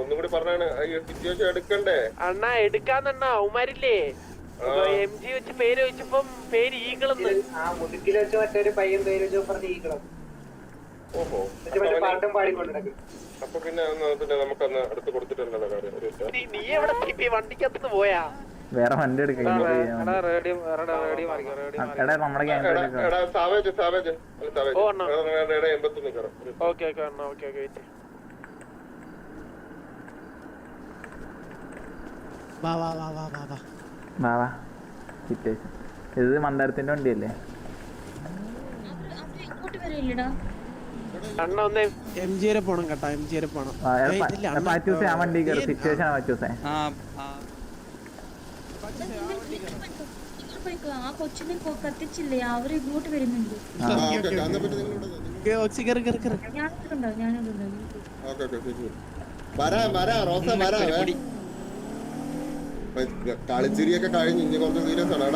ഒന്നും കൂടി പറഞ്ഞാണ് സിറ്റുവേഷൻ എടുക്കണ്ടേ അണ്ണാ എടുക്കാന്നണ്ണാ അവന്മാരില്ലേ എം ജി വെച്ച് പേര് വെച്ചപ്പം പേര് ഈകളെന്ന് മുതുക്കിൽ വെച്ച് മറ്റൊരു പയ്യൻ പേര് വെച്ച് പറഞ്ഞ ഈകളം. ഓഹോ പാട്ടും പാടിക്കൊണ്ടിടക്കും. അപ്പൊ പിന്നെ നമുക്കന്ന് അടുത്ത് കൊടുത്തിട്ടുണ്ടല്ലോ നീ എവിടെ വണ്ടിക്കകത്ത് പോയാ വേറെ വണ്ടി എടുക്കാം നമ്മുടെ ഇത് മന്ദാരത്തിന്റെ വണ്ടിയല്ലേ? അണ്ണ ഒന്ന് എം ജി വരെ പോണം കേട്ടോ, എം ജി വരെ പോണം. പാച്ചൂസേ ആ വണ്ടി കയറി സിറ്റുവേഷൻ പാച്ചൂസേ. ആ കൊച്ചിനെ കത്തിച്ചില്ലേ, അവര് ഇങ്ങോട്ട് വരുന്നുണ്ട്. കളിച്ചിരിയൊക്കെ കഴിഞ്ഞ് ഇനി കുറച്ച് സീരിയസ് ആണ്.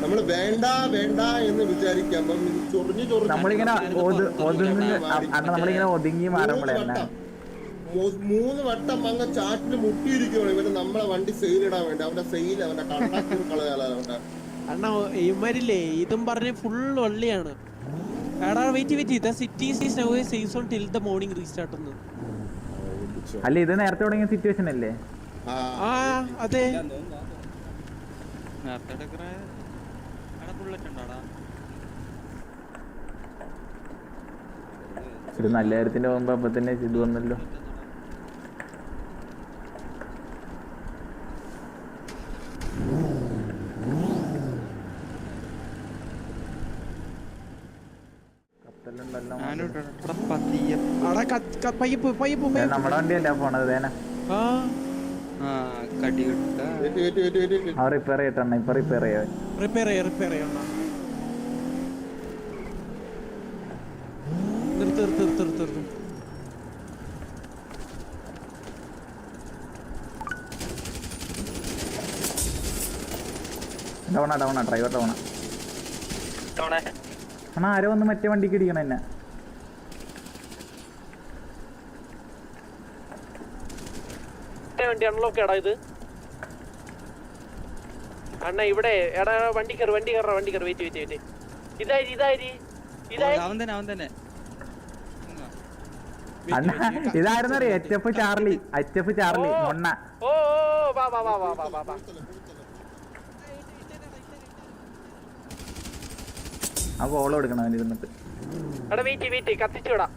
നമ്മള് വേണ്ട വേണ്ട എന്ന് വിചാരിക്കുമ്പോ ചൊറിഞ്ഞു നമ്മളിങ്ങനെ ഒതുങ്ങി മാറുമ്പോഴേ 3 വട്ടം അങ്ങ് ചാറ്റിന് മുട്ടിയിരിക്കുവാണ് ഇവര് നമ്മളെ വണ്ടി സെയിലിടാൻ വേണ്ടി. അവന്റെ സെയിൽ അവന്റെ കണ്ടാക്ടർ കളയാല അണ്ണ ഇവരില്ലേ ഇതും പറഞ്ഞ് ഫുൾ വള്ളിയാണ്. എടാ wait city is now safe zone till the morning restart എന്ന്. അല്ല ഇത് നേരത്തെ തുടങ്ങിയ സിറ്റുവേഷൻ അല്ലേ? അതെ ഒരു നല്ല കാര്യത്തിന്റെ പോകുമ്പോ അപ്പൊ തന്നെ ഇത് വന്നല്ലോ. നമ്മുടെ വണ്ടിയല്ല പോണത് തേന. റിപ്പയർ ചെയ്യട്ടെണ്ണ, ഇപ്പൊ റിപ്പയർ ചെയ്യണം. നിർത്ത്. ഡൗണാ ഡ്രൈവർ ഡൗണാ. അണ്ണാ ആരോ വന്ന് മറ്റേ വണ്ടിക്ക് ഇടിക്കണം എന്നെ. വണ്ടി അൺലോക്ക് എടാ ഇത്. അണ്ണ ഇവിടെ എടാ വണ്ടി കയറി വെയിറ്റ്. ഇതായി ഇതായിരുന്നറിയോ എച്ച് ചാർലി മൊണ്ണ. ഓ വാ ആ കോളം എടുക്കണം അവന് ഇരുന്നിട്ട്. എടാ വെയിറ്റ് കത്തിച്ചു വിടാ.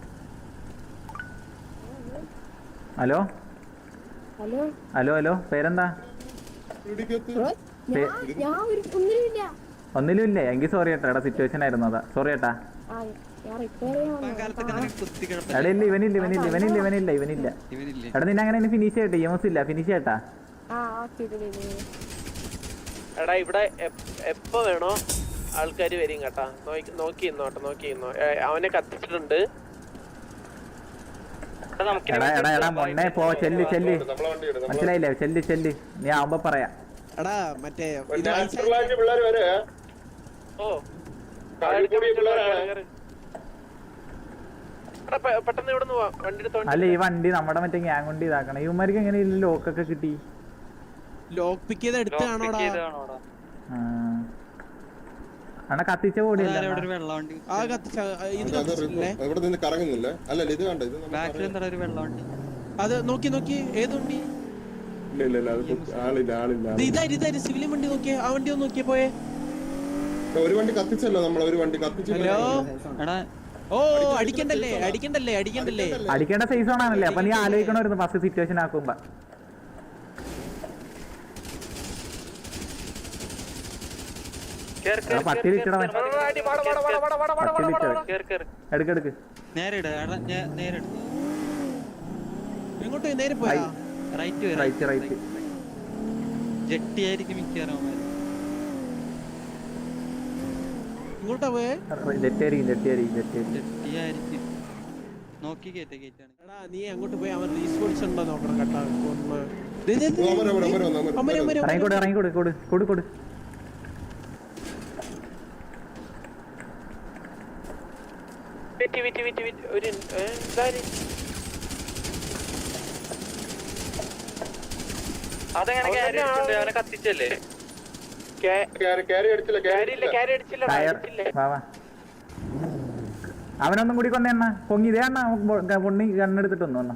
ഹലോ പേരെന്താ? ഒന്നിലുമില്ലേ? എങ്കിൽ സോറി ഏട്ടാ, എടാ സിറ്റുവേഷൻ ആയിരുന്നു അതാ. സോറി ഏട്ടാ. എടാ ഇല്ല ഇവനില്ല. എടാ നിന്നെ അങ്ങനെ ഫിനിഷ് ചെയ്യട്ടെ, ഇമോസ് ഇല്ല, ഫിനിഷ് ചെയ്യട്ടാ. എടാ ഇവിടെ എപ്പോ വേണോ ആൾക്കാര് വരും കേട്ടാ. നോക്കിന്നോ അവനെ കത്തിച്ചിട്ടുണ്ട്. എടാ മൊണ്ണേ പോ, ചെല്ല് മനസ്സിലായില്ലേ? ചെല്ല് നീ ആവുമ്പോ പറയാ. എടാ മറ്റേ പെട്ടെന്ന് ഇവിടെ വണ്ടി എടുത്തോ. അല്ല ഈ വണ്ടി നമ്മുടെ മറ്റേ ഗ്യാങ് കൊണ്ട് ഇതാക്കണം. ഇവന്മാർക്ക് എങ്ങനെ ലോക്കൊക്കെ കിട്ടി? ലോക്ക് പിക്ക് ചെയ്ത് എടുത്താണോടാ? അണ്ണാ കത്തിച്ച കൂടിയല്ല. അത് നോക്കി ഏത് വണ്ടി? ഇതായി സിവിലിയൻ വണ്ടി നോക്കിയേ. ആ വണ്ടി ഒന്ന് നോക്കിയേ പോയെ. ഒരു വണ്ടി കത്തിച്ചല്ലോ നമ്മൾ. ഒരു വണ്ടി കത്തിച്ചല്ലോ. ഓ അടിക്കണ്ടല്ലേ. അടിക്കേണ്ട സൈസ് ആണല്ലേ? അപ്പൊ നീ ആലോചിക്കണമായിരുന്നു ഫസ്റ്റ് സിറ്റുവേഷൻ ആക്കുമ്പോ. എടുക്ക് എങ്ങോട്ട് നേരെ പോയാ? റൈറ്റ് ജെട്ടിയായിരിക്കും മിക്കവാറും. ഇങ്ങോട്ടാ പോയേ? ജെട്ടിയായിരിക്കും. നോക്കി കേറ്റാണ്. എടാ നീ അങ്ങോട്ട് പോയി അവൻ റീസ്പോൺസ് ഉണ്ടോ നോക്കണം കേട്ടാ. ഇറങ്ങിക്കോട്. ഒരു അതെങ്ങനെ carry അടിച്ചിട്ട് അവനെ കത്തിച്ചല്ലേ? ക്യാരി അടിച്ചില്ല ടയർ വാ വാ അവനൊന്നും കൂടി കൊന്നെണ്ണ പൊങ്ങി ഇതേ അണ്ണ പൊണ്ണി കണ്ണെടുത്തിട്ടൊന്നും അണ്ണ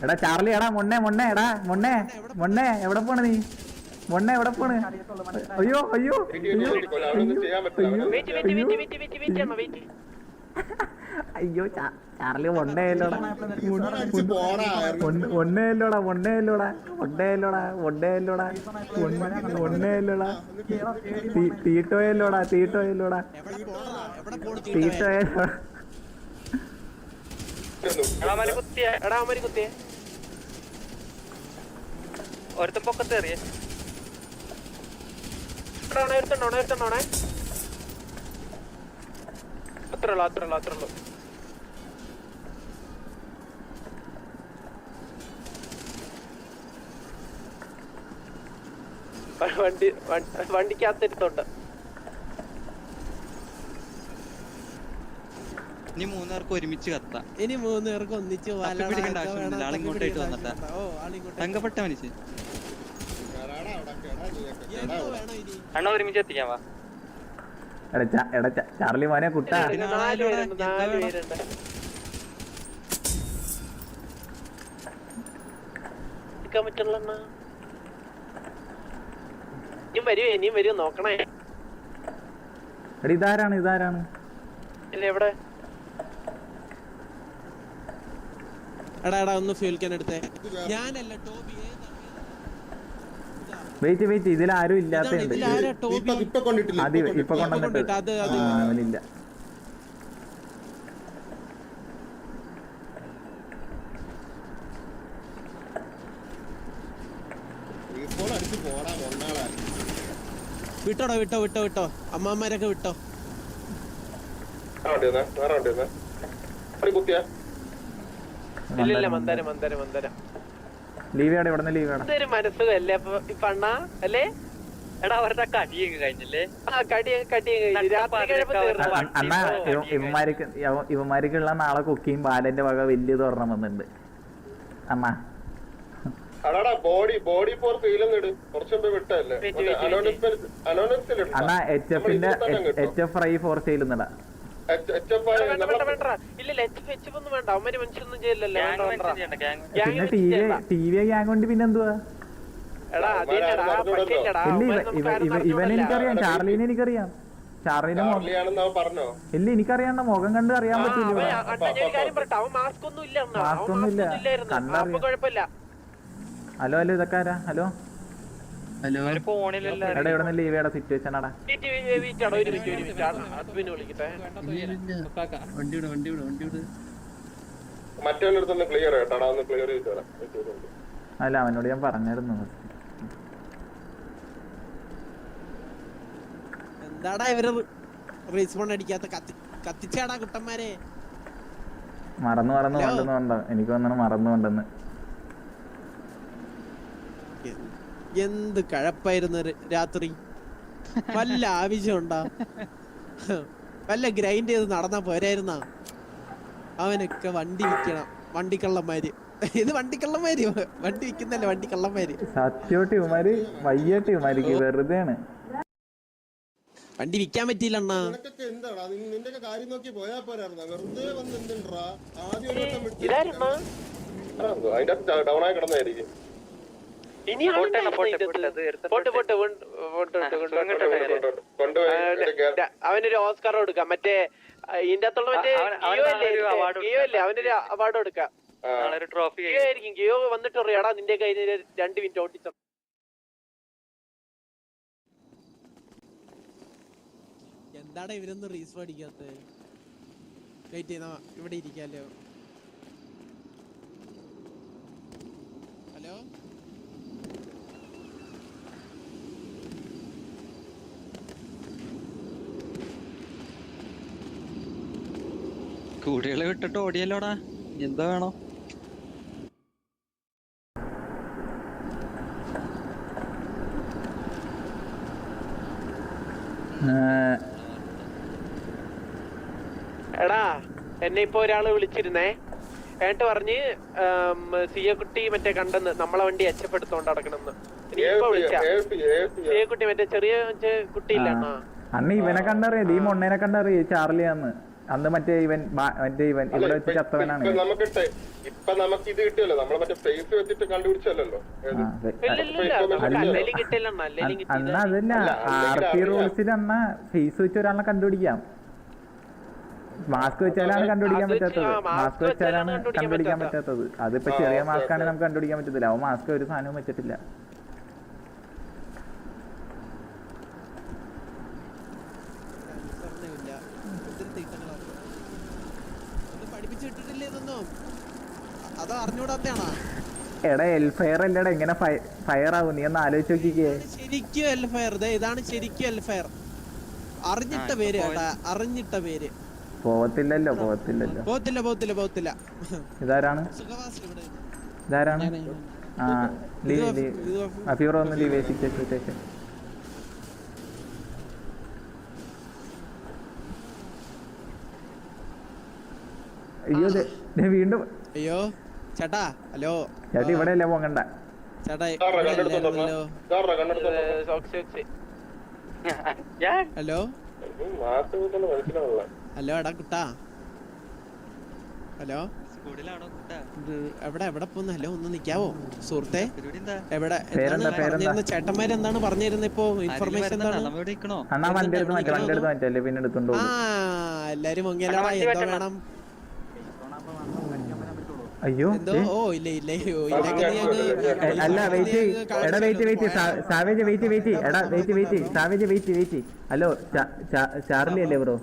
എടാ ചാർലി എടാ മൊണ്ണെ എടാ മൊണ്ണെ എവിടെ പോണ് നീ മൊണ്ണെ എവിടെ പോണ് അയ്യോ അയ്യോ ചെയ്യാൻ പറ്റില്ല അയ്യോ ചാർലി മൊണ്ണയല്ലോടാ തീട്ടോയല്ലോടാ ഒരുത്തൻ പൊക്കത്ത് എറിയേ അത്രയുള്ളൂ വണ്ടിക്കകത്തിരുത്തോണ്ട് ഇനി 3 പേർക്ക് ഒരുമിച്ച് കത്താം. ഇനി 3 പേർക്ക് ഒന്നിച്ച് പിടിക്കേണ്ട ആവശ്യമൊന്നുമില്ല. ആളിങ്ങോട്ടായിട്ട് വന്നിട്ടാ തങ്കപ്പെട്ട മനുഷ്യൻ. അണ്ണ ഒരുമിച്ച് എത്തിക്കാൻ വാ. എടാ ചാർലി മോനെ കുട്ടാ 4 പേരുണ്ട് പറ്റുള്ള ഇനിയും വരുമോ നോക്കണേ. എടാ ഇതാരാണ് ഇല്ല എവിടെ എടാ ഒന്ന് ഫ്യൂൽ ക്യാൻ എടുത്തേ. ഞാനല്ല ടോബി. വെയിറ്റ് ഇതിലാരും ഇല്ലാത്തണ്ട് ഇപ്പൊ കൊണ്ടിട്ടില്ല ഇപ്പൊ കൊണ്ടുവന്നിട്ട് അവനില്ല. വിട്ടോ അമ്മമാരൊക്കെ വിട്ടോ. ഇല്ല മന്ദരം ലീവേടെ ഇവിടെ ലീവേടെ ഇതൊരു മനസ്സുഖല്ലേ ഇപ്പൊ അണ്ണാ അല്ലേ? എടാ അവരുടെ കടിയൊക്കെ കഴിഞ്ഞല്ലേ? അണ്ണാ ഇവന്മാർക്കുള്ള നാളെ കുക്കിയും ബാലന്റെ വക വലിയ തുറണം വന്നിട്ടുണ്ട് അണ്ണാ. അണ്ണാ HF ഫ്രൈ ഫോർ സെയിൽ ഇന്നടാ. പിന്നെ ടി വി ഗ്യാങ് കൊണ്ട് പിന്നെന്തുവാ? ഇവനെ എനിക്കറിയാം, ചാർലീനെ എനിക്കറിയാം. ചാർലിനെ ഇല്ല എനിക്കറിയാം, മുഖം കണ്ട് അറിയാൻ പറ്റില്ല. മാസ്ക് ഒന്നും ഇല്ല കണ്ടറിയാം. ഹലോ ഇതൊക്കെ ആരാ? ഹലോ എടാ ഇവിടെ ലീവേടെ സിറ്റുവേഷൻ ആടാ. അല്ല അവനോട് ഞാൻ പറഞ്ഞായിരുന്നു. എന്താടാ ഇവര് റെസ്പോണ്ട് അടിക്കാത്ത? കത്തിച്ചാടാ കുട്ടന്മാരെ. മറന്നു എനിക്ക് വന്നാണ് മറന്നുകൊണ്ടെന്ന്. എന്ത് കഴപ്പായിരുന്നു രാത്രി. വല്ല ആവശ്യമുണ്ടാ? വല്ല ഗ്രൈൻഡ് ചെയ്ത് നടന്നാ പോരായിരുന്നാ? അവനൊക്കെ വണ്ടി വിൽക്കണം. വണ്ടിക്കള്ളന്മാര്. ഇത് വണ്ടിക്കള്ളന്മാര്. വണ്ടി വിൽക്കുന്നല്ലേ വണ്ടിക്കള്ളന്മാര്. സത്യോട്ട് ഇവന്മാര് വയ്യാട്ട് ഇവന്മാർക്ക് വെറുതെയാണ്. വണ്ടി വിൽക്കാൻ പറ്റിയില്ല അണ്ണാ. എന്താടാ നിന്റെ കാര്യം നോക്കി പോയാ പോരായിരുന്ന? വെറുതെ വന്ന് എന്തിണ്ടാ ഡൗൺ ആയി കിടന്നായിരിക്കും. അവനൊരു ഓസ്കാർ കൊടുക്കാം. മറ്റേ ഇതിന്റെ അകത്തുള്ള മറ്റേ അവനൊരു അവാർഡ് കൊടുക്കാം. ആയിരിക്കും ഗിയോ വന്നിട്ട് പറയാടാ നിന്റെ കയ്യിൽ 2 മിനിറ്റ് ഓട്ടിച്ച. എന്താടാ ഇവരൊന്നും റീസ്പോൺ അടിക്കാത്ത? വെയിറ്റ് ചെയ്യുന്ന ഇവിടെ ഇരിക്കാലോ. ഹലോ കൂടികളെ വിട്ടിട്ട് ഓടിയല്ലോടാ. എന്താ വേണോ? എടാ എന്നെ ഇപ്പൊ ഒരാള് വിളിച്ചിരുന്നേ. എന്നിട്ട് പറഞ്ഞ് സിയക്കുട്ടി മറ്റേ കണ്ടെന്ന് നമ്മളെ വണ്ടി എച്ചപ്പെടുത്തോണ്ട് നടക്കണമെന്ന്. സിയക്കുട്ടി മറ്റേ ചെറിയ കുട്ടിയില്ല അന്ന് ഇവനെ കണ്ടറിയാം, ഈ മൊണ്ണേനെ കണ്ടറിയാം ചാർലിയാന്ന്. അന്ന് മറ്റേ ഇവൻ ഇവിടെ വെച്ച് ചത്തവനാണ്. ഇപ്പൊ നമുക്ക് ഇത് കിട്ടിയല്ലോ, നമ്മളെ മറ്റേ ഫേസ് വെച്ചിട്ട് കണ്ടുപിടിച്ചല്ലോ. അന്ന അതല്ല RP റൂൾസിൽ അന്ന ഫേസ് വെച്ച് ഒരാളെ കണ്ടുപിടിക്കാം. മാസ്ക് വെച്ചാലാണ് കണ്ടുപിടിക്കാൻ പറ്റാത്തത്. അതിപ്പോ ചെറിയ മാസ്ക് ആണെങ്കിൽ നമുക്ക് കണ്ടുപിടിക്കാൻ പറ്റത്തില്ല. അവൻ മാസ്ക് ഒരു സാധനവും വെച്ചിട്ടില്ല. എടാ എൽഫയർ അല്ലടാ, എങ്ങനെ ഫയർ ആവും? നീ ഒന്ന് ആലോചിച്ച് നോക്കിക്കേ. ശരിക്കും എൽഫയർ, ഇതാണ് ശരിക്കും എൽഫയർ. അറിഞ്ഞിട്ട പേര്, അറിഞ്ഞിട്ട പേര്. പോവത്തില്ലല്ലോ. ഇതാരാണ്? അഫീറോ ഒന്ന് ലീവ് സിറ്റുവേഷൻ. അയ്യോ വീണ്ടും. അയ്യോ ചേട്ടാ, ഹലോ ചേട്ടാ ഇവിടെ അല്ലേ പോകണ്ട ചേട്ടാ. ഹലോ ഹലോ എടാ കുട്ടാ, ഹലോ എവിടെ പോന്ന്? ഹലോ ഒന്ന് നിക്കാവോ സുഹൃത്തെ? എവിടെ ചേട്ടന്മാരെന്താണ് പറഞ്ഞിരുന്നത് ഇപ്പൊ? ഇൻഫർമേഷൻ എന്താണ്? ആ എല്ലാരും മൊങ്ങിയല്ലോടാ, എന്തോ വേണം? അയ്യോ ഓ ഇല്ല അല്ല wait savage wait hello Charlie അല്ലേ ബ്രോ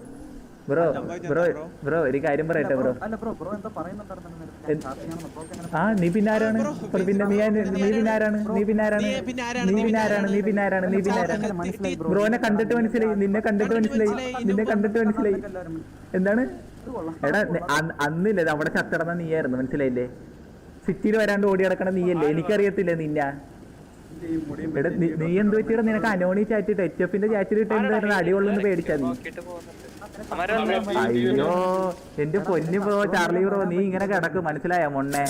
ഒരു കാര്യം പറയട്ടെ ബ്രോ. ആ നീ പിന്നാരാണ്? ബ്രോനെ കണ്ടിട്ട് മനസ്സിലായി, നിന്നെ കണ്ടിട്ട് മനസ്സിലായി. എന്താണ്? എടാ അന്നില്ലേ അവിടെ ചത്തടന്ന നീയായിരുന്നു, മനസ്സിലായില്ലേ? സിറ്റിയിൽ വരാണ്ട് ഓടി നടക്കണ നീയല്ലേ? എനിക്കറിയത്തില്ലേ നിന്ന? എടാ നീ എന്ത് വെച്ചിട്ട് നിനക്ക് അനോണി ചാറ്റിട്ട് HFന്റെ ചാറ്റിലിട്ട് എന്തായിരുന്നു അടികൊള്ളൊന്ന് പേടിച്ചാ നീ? അയ്യോ എന്റെ പൊന്നു ബ്രോ, ചാർലി ബ്രോ, നീ ഇങ്ങനെ കിടക്ക്, മനസ്സിലായോ മൊണ്ണേ?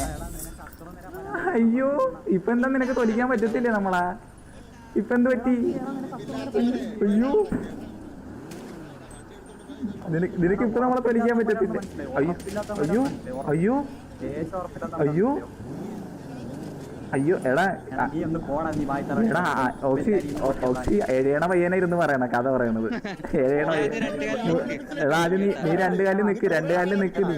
അയ്യോ ഇപ്പൊ എന്താ നിനക്ക് തൊലിക്കാൻ പറ്റത്തില്ലേ നമ്മളാ? ഇപ്പൊ എന്ത് പറ്റി? അയ്യോ നിനക്ക് ഇപ്പൊ നമ്മളെ തൊലിക്കാൻ പറ്റത്തില്ല. അയ്യോ എടാ ഓക്സി എഴയണ പയ്യനായിരുന്നു പറയണ കഥ പറയണത്. എഴയണ എടാ ആദ്യം നീ രണ്ടു കാലിൽ നിക്ക് നീ.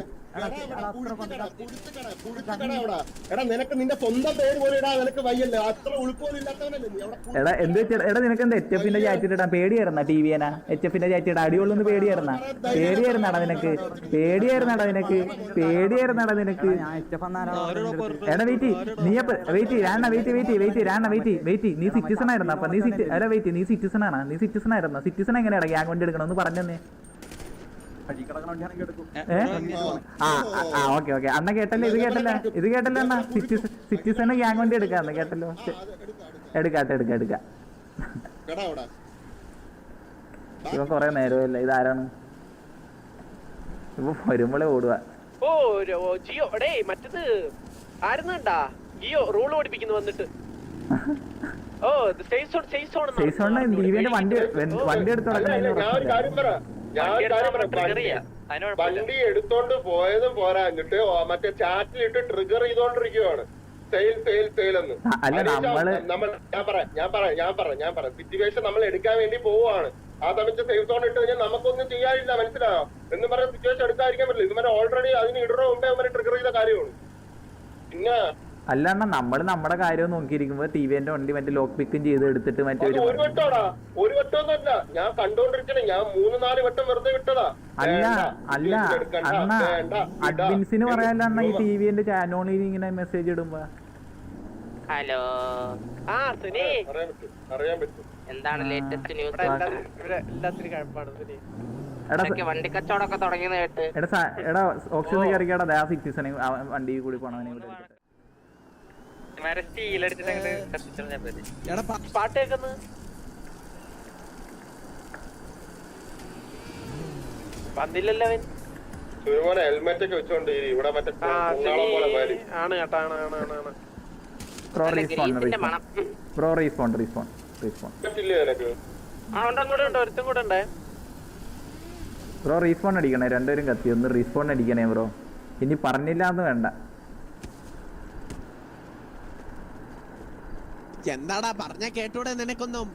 നിനക്ക് നിന്റെ സ്വന്തം പേര് പോലെ ഇടാ, നിനക്ക് വയ്യല്ലോ, അത്ര ഉൾപ്പോലില്ലാത്തവനല്ലേ. എടാ എന്ത് വെച്ചാ എടാ നിനക്ക് എന്താ HFന്റെ ചാറ്റിട്ട് ഇടാൻ പേടിയായിരുന്ന? TVനാ HFന്റെ ചാറ്റിട്ട് അടിയുള്ളൊന്ന് പേടിയായിരുന്നാടാ നിനക്ക്? എടാ വെയിറ്റ് നീ നീ സിറ്റിസൺ ആയിരുന്ന? അപ്പൊ നീ സിറ്റിസൺ ആയിരുന്ന? സിറ്റിസൺ എങ്ങനെയാ ഗ്യാങ് വണ്ടി എടുക്കണം ഒന്ന് പറഞ്ഞേ. ഓക്കെ അന്ന കേട്ടല്ലോ, ഇത് കേട്ടല്ലോ അണ്ണാ. സിറ്റിസണ് ഗ്യാങ് വണ്ടി എടുക്കാന്ന് കേട്ടല്ലോ. എടുക്കാം ഇവ കൊറേ നേരമല്ല. ഇതാരാണ് ഇപ്പൊ വരുമ്പോളെ ഓടുക? ഓ ജിയോ മറ്റത് ആയിരുന്നാ ജിയോ റൂള് പഠിപ്പിക്കുന്നു വന്നിട്ട്. ഓ വണ്ടി എടുത്ത് വണ്ടി എടുത്തോണ്ട് പോയതും പോരാഞ്ഞിട്ട് മറ്റേ ചാറ്റിലിട്ട് ട്രിഗർ ചെയ്തോണ്ടിരിക്കുവാണ് സെയിൽ എന്ന്. ഞാൻ പറയാം സിറ്റുവേഷൻ നമ്മൾ എടുക്കാൻ വേണ്ടി പോവുകയാണ്. ആ സമയത്ത് സേഫ് സോൺ ഇട്ട് കഴിഞ്ഞാൽ നമുക്കൊന്നും ചെയ്യാനില്ല, മനസ്സിലായോ? എന്ന് പറഞ്ഞ സിറ്റുവേഷൻ എടുക്കാതിരിക്കാൻ പറ്റില്ല. ഇതുവരെ ഓൾറെഡി അതിന് ഇടറോ മുമ്പേ അവരെ ട്രിഗർ ചെയ്ത കാര്യമാണ്. പിന്നെ അല്ലാണ്ട് നമ്മള് നമ്മുടെ കാര്യം നോക്കിയിരിക്കുമ്പോ TVന്റെ വണ്ടി മറ്റേ ലോക്ക് പിക്കും ചെയ്ത് എടുത്തിട്ട് മറ്റേ ഒരു വട്ടമൊന്നുമല്ല ഞാൻ കണ്ടോണ്ടിരിക്കണേ. ഞാൻ 3-4 വട്ടം വെറുതെ വിട്ടതാ. അല്ല അണ്ണ അഡ്മിൻസിന് പറയാല്ല അണ്ണ ഈ TVന്റെ ചാനോണിൽ ഇങ്ങനെ മെസ്സേജ് ഇടുമ്പോ. ഹലോ അറിയാൻ പറ്റും എന്താണ് ലേറ്റസ്റ്റ് ന്യൂസ്? എല്ലാത്തിനും കുഴപ്പമാണ് സുനി. വണ്ടി കച്ചവടമൊക്കെ തുടങ്ങിയെന്ന് കേട്ട്. എടാ ഓക്സിജൻ കയറിക്കാടാ സിറ്റിസനെ വണ്ടി കൂടി പോണവനെ പാട്ട് കേൾക്കുന്നു. വന്നില്ലല്ലോ അവൻ. ഒരുപോലെ ഹെൽമെറ്റ് ഒക്കെ വെച്ചോണ്ട് ഇവിടെ മറ്റേ കുഞ്ഞാളെ പോലെ മാറി. ആണ് കേട്ടോ ആണ് ബ്രോ റീസ്പോണ്ട് ഇല്ലേ നിനക്ക്? ഒരുത്തും കൂടെ ഉണ്ടേ. ബ്രോ റീസ്പോൺ അടിക്കണേ, രണ്ടുപേരും കത്തി, ഒന്ന് റീസ്പോൺ അടിക്കണേ ബ്രോ. ഇനി പറഞ്ഞില്ല എന്ന് വേണ്ട. എന്താടാ പറഞ്ഞ കേട്ടൂടെ നിനക്കൊന്നും?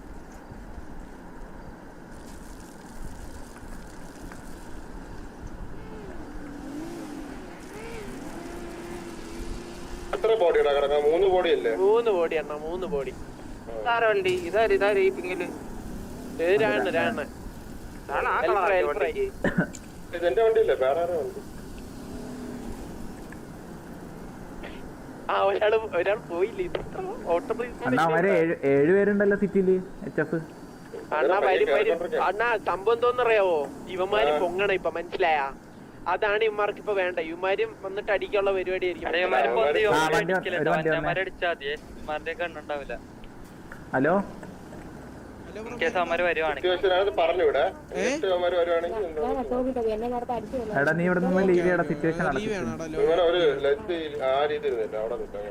എത്ര ബോഡിയുടെ കിടക്കാം? 3 ബോഡി അല്ലേ? 3 ബോഡി അണ്ണാ, 3 ബോഡി. വണ്ടി ഇതാര് ഈ പിങ്ങില് രാണ് ഇതെന്റെ വണ്ടിയല്ലേ? വേറെ ആരോ വണ്ടി. ഒരാൾ പോയില്ലേ? അണ്ണാ അവരെ 7 പേരുണ്ടല്ലോ സിറ്റിയില് HF. അണ്ണാ അണ്ണാ സംഭവം എന്തോന്നറിയാവോ? ഇവന്മാര് പൊങ്ങണം ഇപ്പൊ, മനസ്സിലായ? അതാണ് ഇവന്മാർക്ക് ഇപ്പൊ വേണ്ട. ഇവന്മാരും വന്നിട്ട് അടിക്കാനുള്ള പരിപാടി ആയിരിക്കും. ഹലോ പറഞ്ഞൂടെ? എടാ നീ ഇവിടെ നിന്ന് ലീവ് ചെയ്യടാ, സിറ്റുവേഷൻ ലീവ് വേണം. ഒരു ആ രീതിയിൽ അവിടെ നിൽക്കാം.